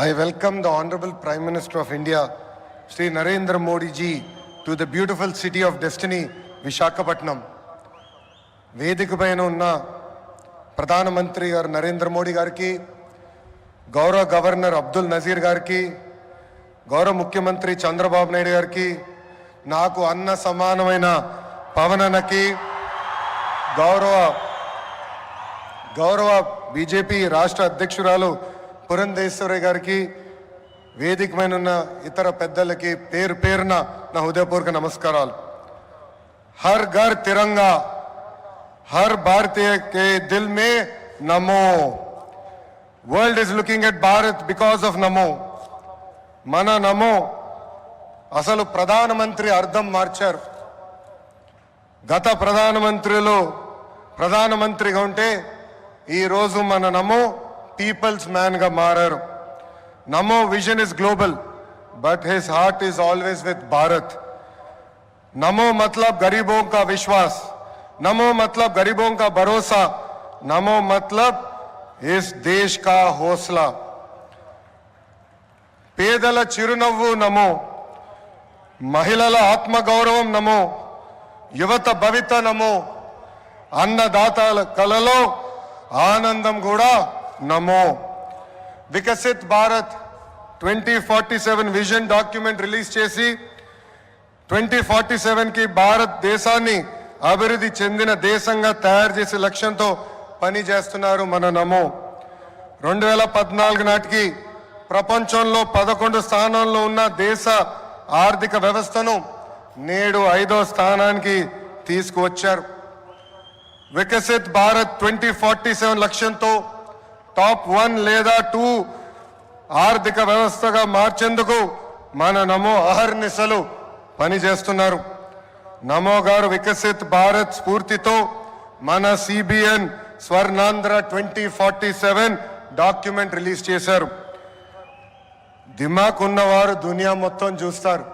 I welcome the Honorable Prime Minister of India, Shri Narendra Modi ji, to the beautiful city of destiny, Visakhapatnam. వేదికపైన ఉన్న ప్రధానమంత్రి గారు నరేంద్ర మోడీ గారికి, గౌరవ governor Abdul Nazir గారికి, గౌరవ ముఖ్యమంత్రి చంద్రబాబు నాయుడు గారికి, నాకు అన్న సమానమైన పవనన్నకి, గౌరవ బీజేపీ రాష్ట్ర అధ్యక్షురాలు పురంధేశ్వరి గారికి, వేదికమైన ఉన్న ఇతర పెద్దలకి పేరు పేరున నా హృదయపూర్వక నమస్కారాలు. హర్ ఘర్ తిరంగా, हर भारतीय के दिल में नमो. World is looking at Bharat because of नमो. మన నమో అసలు ప్రధానమంత్రి అర్థం మార్చారు. గత ప్రధానమంత్రిగా ఉంటే ఈరోజు మన నమో పీపుల్స్ మ్యాన్గా మారారు. నమో vision is global but his heart is always with Bharat. నమో मतलब गरीबों का विश्वास, नमो मतलब गरीबों का भरोसा, नमो मतलब इस देश का हौसला. పేదల చిరునవ్వు నమో, మహిళల ఆత్మగౌరవం నమో, యువత భవిత నమో, అన్నదాతల కలలో ఆనందం కూడా నమో. Viksit Bharat 2047 vision document release చేసి 2047కి భారతదేశాన్ని అభివృద్ధి చెందిన దేశంగా తయారు చేసే లక్ష్యంతో పని చేస్తున్నారు మన నమో. 2014 నాటికి ప్రపంచంలో 11 స్థానంలో ఉన్న దేశ ఆర్థిక వ్యవస్థను నేడు 5వ స్థానానికి తీసుకువచ్చారు. వికసిత్ భారత్ 2047 లక్ష్యంతో టాప్ 1 లేదా 2 ఆర్థిక వ్యవస్థగా మార్చేందుకు మన నమో అహర్నిశలు పనిచేస్తున్నారు. నమో గారు వికసిత్ భారత్ స్ఫూర్తితో మన సిబిఎన్ స్వర్ణాంధ్ర 2047 డాక్యుమెంట్ రిలీజ్ చేశారు. దిమాక్ ఉన్నవారు దునియా మొత్తం చూస్తారు.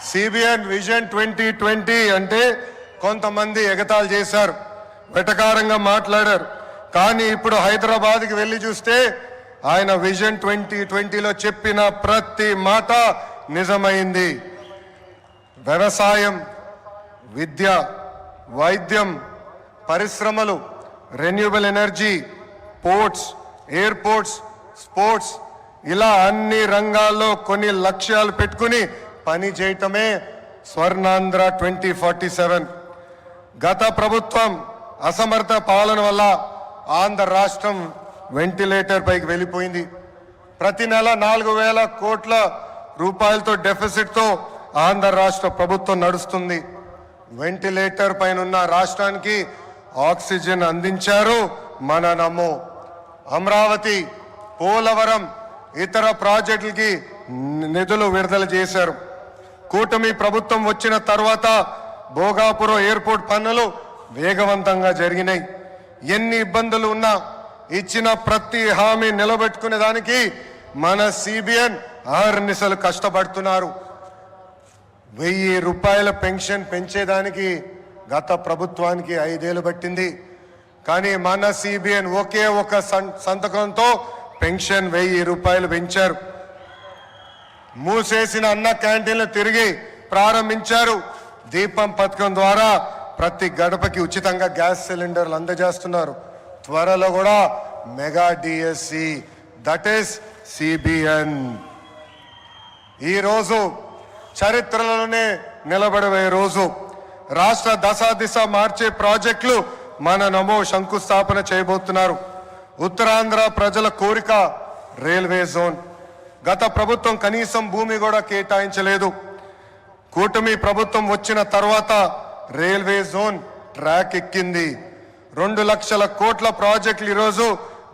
సిబిఎన్ విజన్ 2020 అంటే కొంతమంది ఎగతాళి చేశారు, వెటకారంగా మాట్లాడారు. కానీ ఇప్పుడు హైదరాబాద్కి వెళ్ళి చూస్తే ఆయన విజన్ 2020లో చెప్పిన ప్రతి మాట నిజమైంది. వ్యవసాయం, విద్య, వైద్యం, పరిశ్రమలు, renewable energy, ports, airports, sports, ఇలా అన్ని రంగాల్లో కొన్ని లక్ష్యాలు పెట్టుకుని పని చేయటమే స్వర్ణాంధ్ర 2047. గత ప్రభుత్వం అసమర్థ పాలన వల్ల ఆంధ్ర రాష్ట్రం వెంటిలేటర్ పైకి వెళ్ళిపోయింది. ప్రతి నెల 4,000 కోట్ల రూపాయలతో డెఫిసిట్తో ఆంధ్ర రాష్ట్ర ప్రభుత్వం నడుస్తుంది. వెంటిలేటర్ పైన ఉన్న రాష్ట్రానికి ఆక్సిజన్ అందించారు మన నమో. అమరావతి, పోలవరం, ఇతర ప్రాజెక్టులకి నిధులు విడుదల చేశారు. కూటమి ప్రభుత్వం వచ్చిన తర్వాత భోగాపురం ఎయిర్పోర్ట్ పనులు వేగవంతంగా జరిగినాయి. ఎన్ని ఇబ్బందులు ఉన్నా ఇచ్చిన ప్రతి హామీ నిలబెట్టుకునే దానికి మన సిబిఎన్ అహర్నిశలు కష్టపడుతున్నారు. 1,000 రూపాయల పెన్షన్ పెంచేదానికి గత ప్రభుత్వానికి 5 ఏళ్ళు పట్టింది. కానీ మన సిబిఎన్ ఒకే ఒక సంతకంతో పెన్షన్ 1,000 రూపాయలు పెంచారు. మూసేసిన అన్న క్యాంటీన్లు తిరిగి ప్రారంభించారు. దీపం పథకం ద్వారా ప్రతి గడపకి ఉచితంగా గ్యాస్ సిలిండర్లు అందజేస్తున్నారు. త్వరలో కూడా mega DSC, that is CBN. ఈరోజు చరిత్రలోనే నిలబడే రోజు. రాష్ట్ర దశ మార్చే ప్రాజెక్టులు మన నమో శంకుస్థాపన చేయబోతున్నారు. ఉత్తరాంధ్ర ప్రజల కోరిక రైల్వే జోన్. గత ప్రభుత్వం కనీసం భూమి కూడా కేటాయించలేదు. కూటమి ప్రభుత్వం వచ్చిన తర్వాత రైల్వే జోన్ ట్రాక్ ఎక్కింది. 2 లక్షల కోట్ల ప్రాజెక్టులు ఈరోజు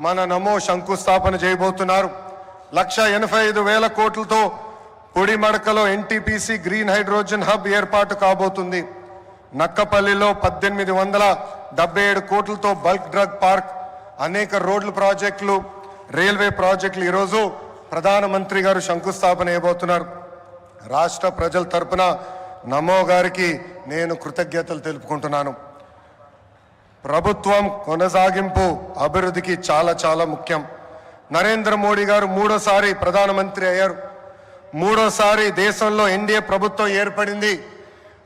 మన నమో శంకుస్థాపన చేయబోతున్నారు. 1,85,000 కోట్లతో పొడిమడకలో ఎన్టీపీసీ గ్రీన్ హైడ్రోజన్ హబ్ ఏర్పాటు కాబోతుంది. నక్కపల్లిలో 1,877 కోట్లతో బల్క్ డ్రగ్ పార్క్, అనేక రోడ్ల ప్రాజెక్టులు, రైల్వే ప్రాజెక్టులు ఈరోజు ప్రధానమంత్రి గారు శంకుస్థాపన చేయబోతున్నారు. రాష్ట్ర ప్రజల తరపున నమో గారికి నేను కృతజ్ఞతలు తెలుపుకుంటున్నాను. ప్రభుత్వం కొనసాగింపు అభివృద్ధికి చాలా చాలా ముఖ్యం. నరేంద్ర మోడీ గారు మూడోసారి ప్రధానమంత్రి అయ్యారు. మూడోసారి దేశంలో ఎన్డీఏ ప్రభుత్వం ఏర్పడింది.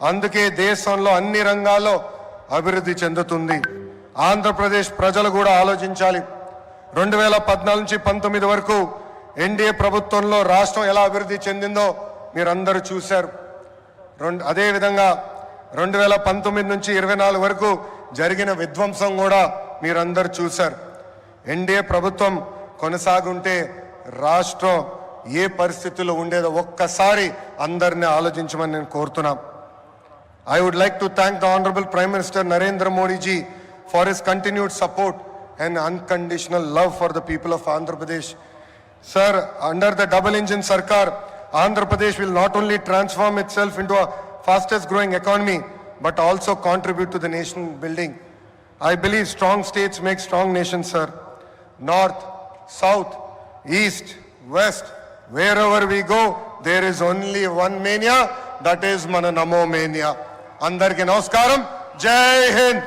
అందుకే దేశంలో అన్ని రంగాల్లో అభివృద్ధి చెందుతుంది. ఆంధ్రప్రదేశ్ ప్రజలు కూడా ఆలోచించాలి. 2014 నుంచి 19 వరకు ఎన్డీఏ ప్రభుత్వంలో రాష్ట్రం ఎలా అభివృద్ధి చెందిందో మీరందరూ చూశారు. అదేవిధంగా 2019 నుంచి 24 వరకు జరిగిన విధ్వంసం కూడా మీరందరూ చూశారు. ఎన్డీఏ ప్రభుత్వం కొనసాగుంటే రాష్ట్రం ఏ పరిస్థితుల్లో ఉండేదో ఒక్కసారి అందరినీ ఆలోచించమని నేను కోరుతున్నా. I would like to thank the Honorable Prime Minister Narendra Modi ji for his continued support and unconditional love for the people of Andhra Pradesh. Sir, under the double engine Sarkar, Andhra Pradesh will not only transform itself into a fastest growing economy but also contribute to the nation building. I believe strong states make strong nations, sir. North, south, east, west, wherever we go, there is only one mania, that is Mana Namo Mania. Andarki Namaskaram, Jai Hind.